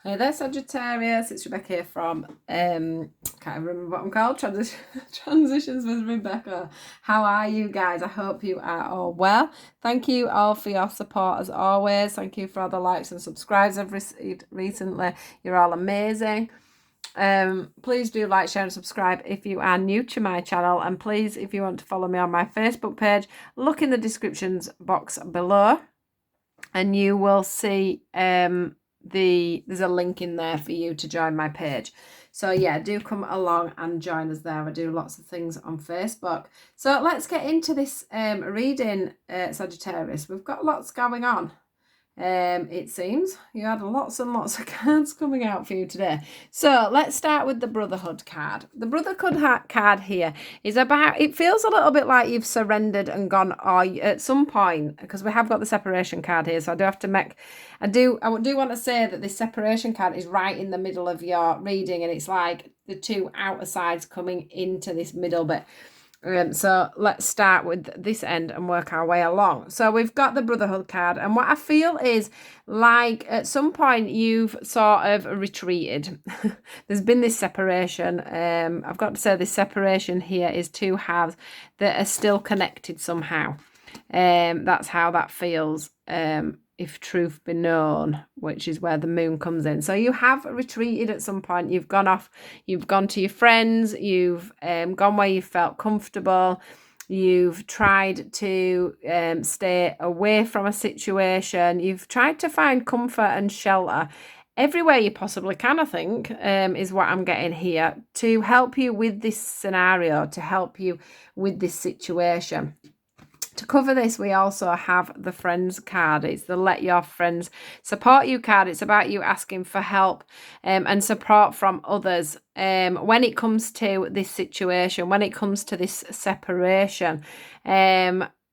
Hey there, Sagittarius. It's Rebecca here from can't remember what I'm called. Transitions with Rebecca. How are you guys? I hope you are all well. Thank you all for your support as always. Thank you for all the likes and subscribes I've received recently. You're all amazing. Please do like, share, and subscribe if you are new to my channel. And please, if you want to follow me on my Facebook page, look in the descriptions box below, and you will see there's a link in there for you to join my page. So yeah, do come along and join us there. I do lots of things on Facebook. So let's get into this reading, Sagittarius. We've got lots going on. It seems you had lots and lots of cards coming out for you today. So let's start with the Brotherhood card. The Brotherhood card here is about, it feels a little bit like you've surrendered and gone, or at some point, because we have got the Separation card here, so I do have to make, I do want to say that this Separation card is right in the middle of your reading, and it's like the two outer sides coming into this middle bit. So let's start with this end and work our way along. So we've got the Brotherhood card, and what I feel is like at some point you've sort of retreated. There's been this separation. I've got to say this separation here is two halves that are still connected somehow. That's how that feels. If truth be known, which is where the moon comes in. So you have retreated at some point. You've gone off, you've gone to your friends, you've gone where you felt comfortable. You've tried to stay away from a situation. You've tried to find comfort and shelter everywhere you possibly can, I think, is what I'm getting here, to help you with this scenario, to help you with this situation. To cover this, we also have the Friends card. It's the Let Your Friends Support You card. It's about you asking for help and support from others when it comes to this situation, when it comes to this separation.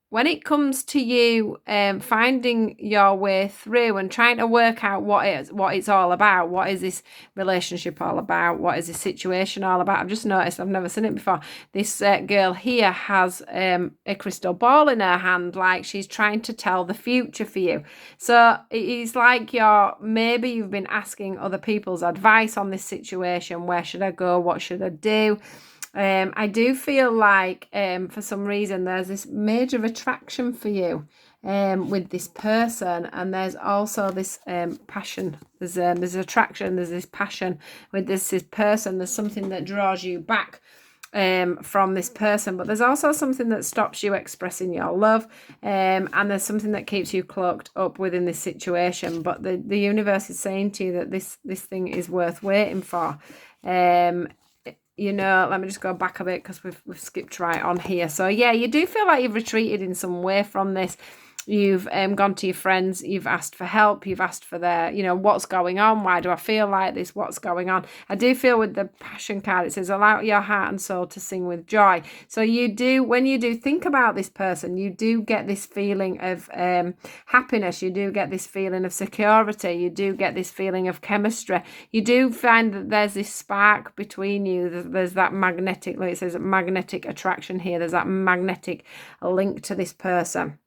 When it comes to you finding your way through and trying to work out what it's all about. What is this relationship all about? What is this situation all about? I've just noticed, I've never seen it before. This girl here has a crystal ball in her hand, like she's trying to tell the future for you. So it's like maybe you've been asking other people's advice on this situation. Where should I go? What should I do? I do feel like for some reason there's this major attraction for you with this person, and there's also this passion. There's attraction, there's this passion with this person. There's something that draws you back from this person, but there's also something that stops you expressing your love, and there's something that keeps you cloaked up within this situation. But the universe is saying to you that this thing is worth waiting for. You know, let me just go back a bit because we've skipped right on here. So yeah, you do feel like you've retreated in some way from this. You've gone to your friends, you've asked for help, you've asked for their, you know, what's going on? Why do I feel like this? What's going on? I do feel with the Passion card, it says, allow your heart and soul to sing with joy. So you do, when you do think about this person, you do get this feeling of happiness. You do get this feeling of security. You do get this feeling of chemistry. You do find that there's this spark between you. There's that magnetic, like it says, magnetic attraction here. There's that magnetic link to this person.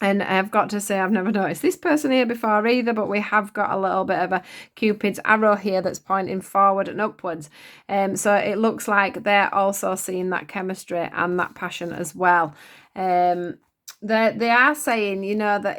And I've got to say, I've never noticed this person here before either, but we have got a little bit of a Cupid's arrow here that's pointing forward and upwards. So it looks like they're also seeing that chemistry and that passion as well. They are saying, you know, that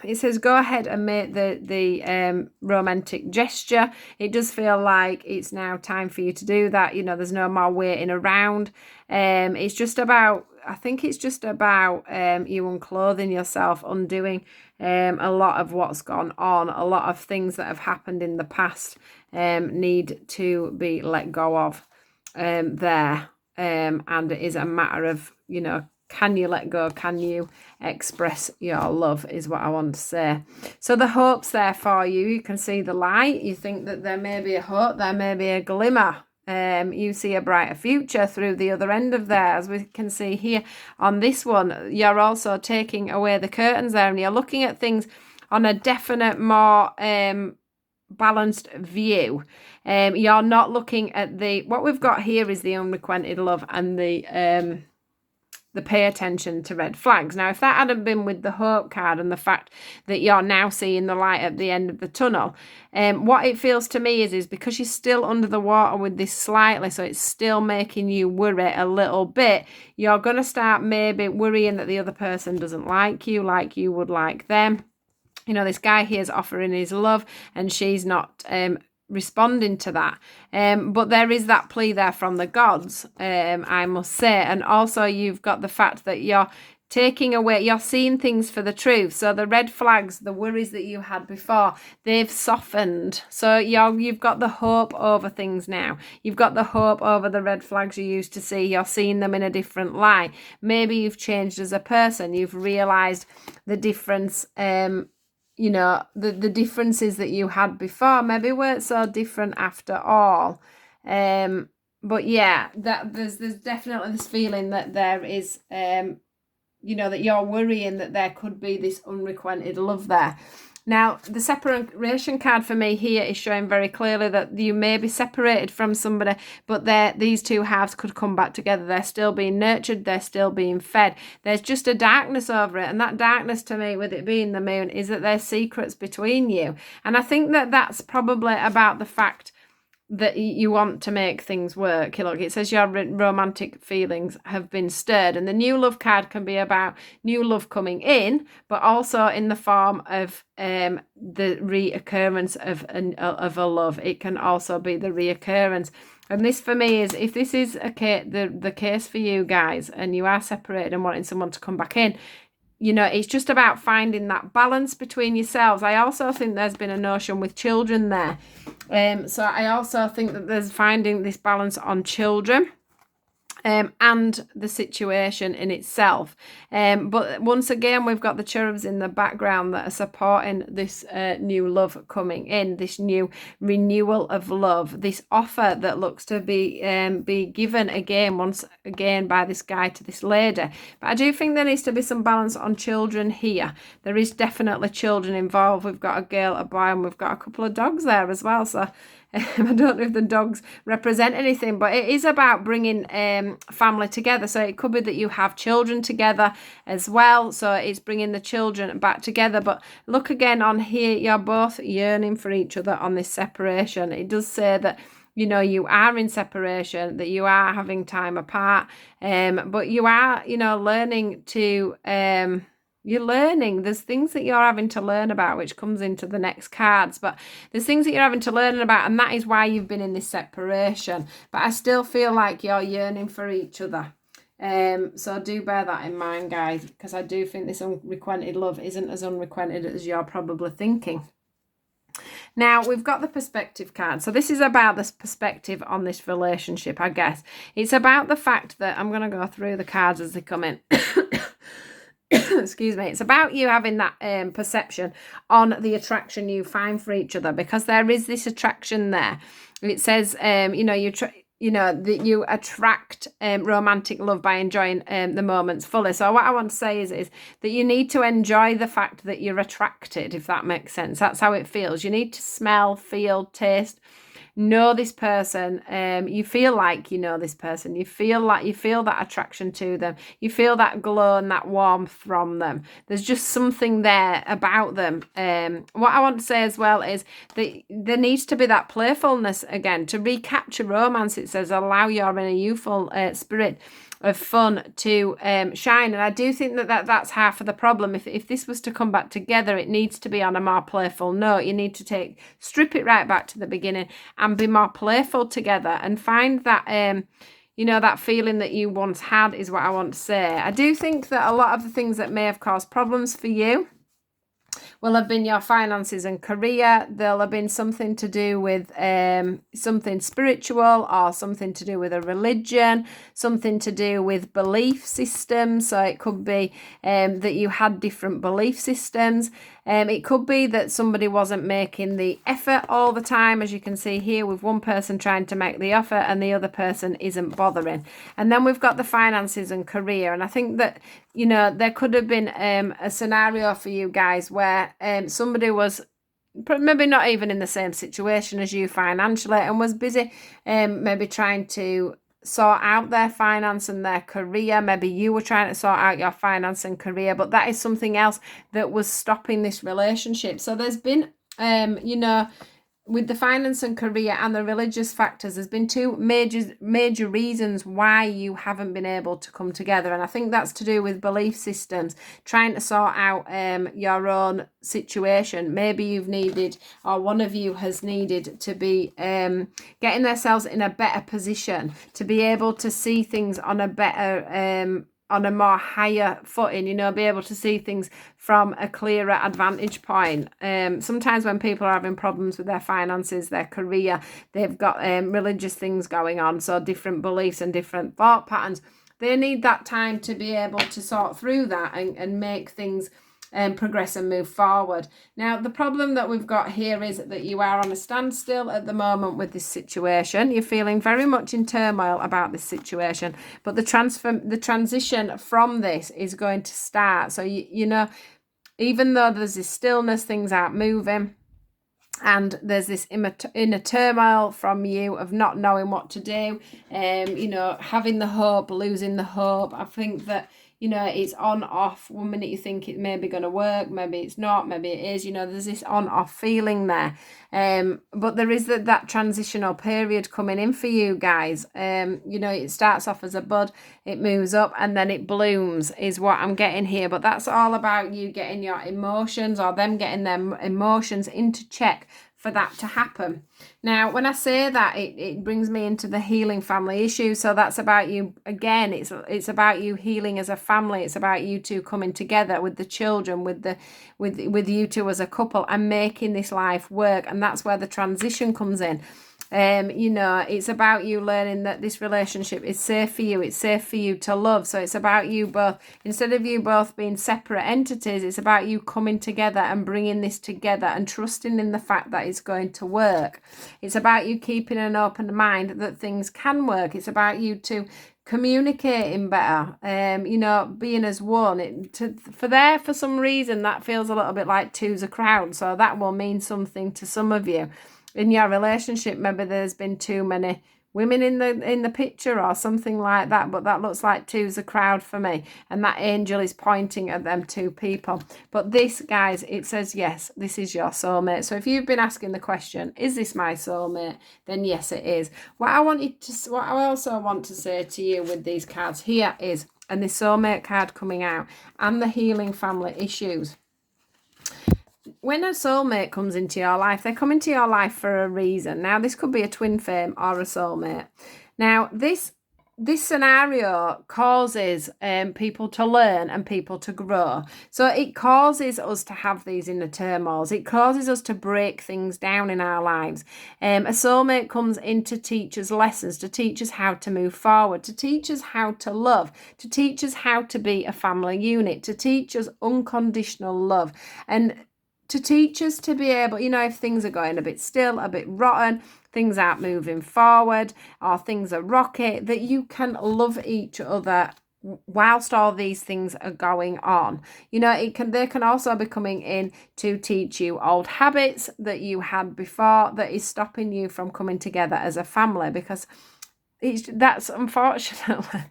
it says go ahead and make the romantic gesture. It does feel like it's now time for you to do that. You know, there's no more waiting around. It's just about, I think it's just about you unclothing yourself, undoing a lot of what's gone on. A lot of things that have happened in the past need to be let go of there. And it is a matter of, you know, can you let go? Can you express your love is what I want to say. So the hope's there for you. You can see the light. You think that there may be a hope. There may be a glimmer. You see a brighter future through the other end of there, as we can see here on this one. You're also taking away the curtains there, and you're looking at things on a definite, more balanced view. You're not looking at what we've got here is the unrequited love and the the pay attention to red flags. Now, if that hadn't been with the hope card and the fact that you're now seeing the light at the end of the tunnel, what it feels to me is because you're still under the water with this slightly, so it's still making you worry a little bit, you're going to start maybe worrying that the other person doesn't like you would like them. You know, this guy here is offering his love and she's not responding to that. But there is that plea there from the gods, I must say. And also you've got the fact that you're taking away, you're seeing things for the truth. So the red flags, the worries that you had before, they've softened. So you've got the hope over things now. You've got the hope over the red flags you used to see. You're seeing them in a different light. Maybe you've changed as a person. You've realised the difference, you know, the differences that you had before maybe weren't so different after all. But yeah, that there's definitely this feeling that there is, you know, that you're worrying that there could be this unrequited love there. Now, the separation card for me here is showing very clearly that you may be separated from somebody, but these two halves could come back together. They're still being nurtured. They're still being fed. There's just a darkness over it. And that darkness to me, with it being the moon, is that there's secrets between you. And I think that that's probably about the fact that you want to make things work. Look, it says your romantic feelings have been stirred, and the new love card can be about new love coming in, but also in the form of the reoccurrence of a love. It can also be the reoccurrence. And this for me is, if this is the case for you guys and you are separated and wanting someone to come back in, you know, it's just about finding that balance between yourselves. I also think there's been a notion with children there. So I also think that there's finding this balance on children and the situation in itself. But once again, we've got the cherubs in the background that are supporting this new love coming in, this new renewal of love, this offer that looks to be given once again by this guy to this lady. But I do think there needs to be some balance on children here. There is definitely children involved. We've got a girl, a boy, and we've got a couple of dogs there as well. So I don't know if the dogs represent anything, but it is about bringing family together. So it could be that you have children together as well. So it's bringing the children back together. But look again on here, you're both yearning for each other on this separation. It does say that, you know, you are in separation, that you are having time apart, but you are, you know, learning to... You're learning. There's things that you're having to learn about, which comes into the next cards. But there's things that you're having to learn about, and that is why you've been in this separation. But I still feel like you're yearning for each other. So do bear that in mind, guys, because I do think this unrequited love isn't as unrequited as you're probably thinking. Now, we've got the perspective card. So this is about this perspective on this relationship, I guess. It's about the fact that I'm going to go through the cards as they come in. Excuse me. It's about you having that perception on the attraction you find for each other, because there is this attraction there. It says, you know, that you attract romantic love by enjoying the moments fully. So what I want to say is that you need to enjoy the fact that you're attracted, if that makes sense. That's how it feels. You need to smell, feel, taste, know this person. You feel like you know this person. You feel that attraction to them. You feel that glow and that warmth from them. There's just something there about them. What I want to say as well is that there needs to be that playfulness again to recapture romance. It says allow your inner youthful spirit of fun to shine. And I do think that's half of the problem. If this was to come back together, it needs to be on a more playful note. You need to strip it right back to the beginning and be more playful together and find that you know, that feeling that you once had is what I want to say. I do think that a lot of the things that may have caused problems for you will have been your finances and career. There'll have been something to do with something spiritual, or something to do with a religion, something to do with belief systems. So it could be that you had different belief systems. It could be that somebody wasn't making the effort all the time, as you can see here, with one person trying to make the offer and the other person isn't bothering. And then we've got the finances and career. And I think that, you know, there could have been a scenario for you guys where somebody was maybe not even in the same situation as you financially and was busy maybe trying to sort out their finance and their career. Maybe you were trying to sort out your finance and career, but that is something else that was stopping this relationship. So there's been, you know, with the finance and career and the religious factors, there's been two major reasons why you haven't been able to come together. And I think that's to do with belief systems, trying to sort out your own situation. Maybe you've needed, or one of you has needed to be getting themselves in a better position, to be able to see things on a better on a more higher footing, you know, be able to see things from a clearer advantage point. Sometimes when people are having problems with their finances, their career, they've got religious things going on, so different beliefs and different thought patterns. They need that time to be able to sort through that and make things progress and move forward. Now, the problem that we've got here is that you are on a standstill at the moment with this situation. You're feeling very much in turmoil about this situation, but the transition from this is going to start. So, you know, even though there's this stillness, things aren't moving, and there's this inner turmoil from you of not knowing what to do, you know, having the hope, losing the hope. I think that, you know, it's on off. One minute you think it may be going to work, maybe it's not, maybe it is, you know, there's this on off feeling there. But there is that transitional period coming in for you guys. You know, it starts off as a bud, it moves up, and then it blooms is what I'm getting here. But that's all about you getting your emotions, or them getting their emotions into check for that to happen. Now, when I say that, it brings me into the healing family issue. So that's about you again. It's about you healing as a family. It's about you two coming together with the children, with you two as a couple, and making this life work. And that's where the transition comes in. You know, it's about you learning that this relationship is safe for you. It's safe for you to love. So it's about you both, instead of you both being separate entities, it's about you coming together and bringing this together and trusting in the fact that it's going to work. It's about you keeping an open mind that things can work. It's about you two communicating better, you know, being as one. For some reason that feels a little bit like two's a crowd, so that will mean something to some of you in your relationship. Maybe there's been too many women in the picture or something like that, but that looks like two's a crowd for me, and that angel is pointing at them two people. But this, guys, it says yes, this is your soulmate. So if you've been asking the question, is this my soulmate, then yes, it is. What I also want to say to you with these cards here is, and the soulmate card coming out, and the healing family issues. When a soulmate comes into your life, they come into your life for a reason. Now, this could be a twin flame or a soulmate. Now, this scenario causes people to learn and people to grow. So it causes us to have these inner turmoils. It causes us to break things down in our lives. A soulmate comes in to teach us lessons, to teach us how to move forward, to teach us how to love, to teach us how to be a family unit, to teach us unconditional love, and to teach us to be able, you know, if things are going a bit still, a bit rotten, things aren't moving forward, or things are rocky, that you can love each other whilst all these things are going on. You know, they can also be coming in to teach you old habits that you had before that is stopping you from coming together as a family, because that's unfortunately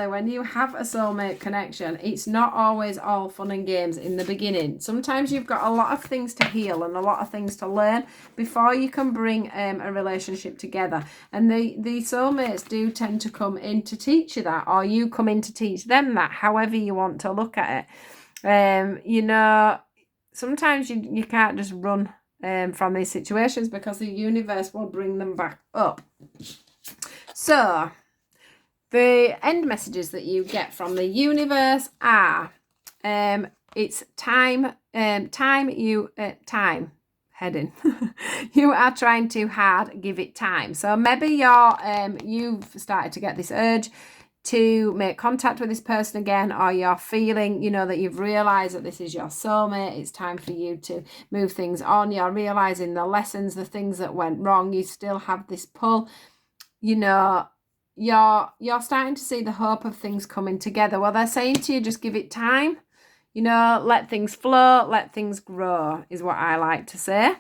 when you have a soulmate connection, it's not always all fun and games in the beginning. Sometimes you've got a lot of things to heal and a lot of things to learn before you can bring a relationship together, and the soulmates do tend to come in to teach you that, or you come in to teach them that, however you want to look at it. You know, sometimes you can't just run from these situations, because the universe will bring them back up. So, the end messages that you get from the universe are, it's time heading. You are trying too hard, give it time. So maybe you've started to get this urge to make contact with this person again, or you're feeling, you know, that you've realized that this is your soulmate. It's time for you to move things on. You're realizing the lessons, the things that went wrong. You still have this pull. You know, you're starting to see the hope of things coming together. Well, they're saying to you, just give it time. You know, let things flow, let things grow, is what I like to say.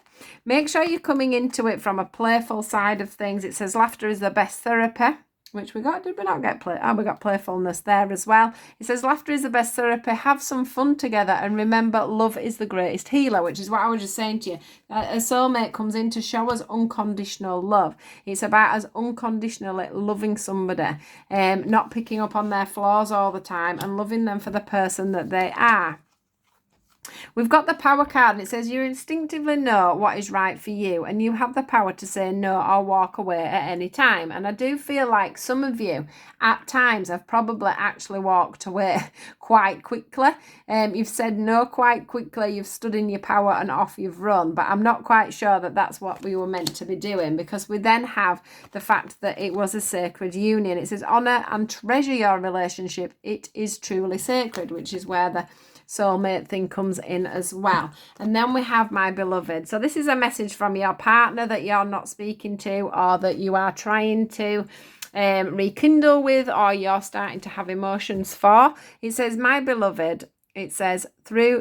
Make sure you're coming into it from a playful side of things. It says laughter is the best therapy. which we got. Did we not get play? Oh, we got playfulness there as well. It says laughter is the best therapy. Have some fun together, and remember, love is the greatest healer, which is what I was just saying to you. A soulmate comes in to show us unconditional love. It's about us unconditionally loving somebody, not picking up on their flaws all the time, and loving them for the person that they are. We've got the power card, and it says you instinctively know what is right for you, and you have the power to say no or walk away at any time. And I do feel like some of you at times have probably actually walked away quite quickly. You've said no quite quickly, you've stood in your power and off you've run, but I'm not quite sure that that's what we were meant to be doing, because we then have the fact that it was a sacred union. It says honour and treasure your relationship. It is truly sacred, which is where the soulmate thing comes in as well. And then we have my beloved. So this is a message from your partner that you're not speaking to, or that you are trying to rekindle with, or you're starting to have emotions for. It says, my beloved, it says,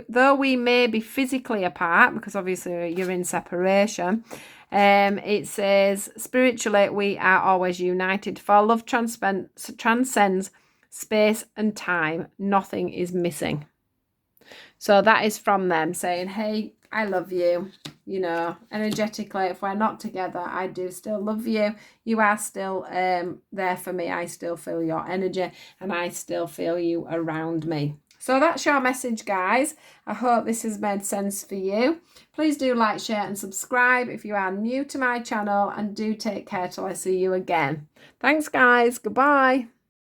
though we may be physically apart, because obviously you're in separation, it says spiritually we are always united, for love transcends space and time. Nothing is missing. So that is from them saying, hey, I love you, you know, energetically. If we're not together, I do still love you. You are still there for me. I still feel your energy, and I still feel you around me. So that's your message, guys. I hope this has made sense for you. Please do like, share and subscribe if you are new to my channel, and do take care till I see you again. Thanks, guys. Goodbye.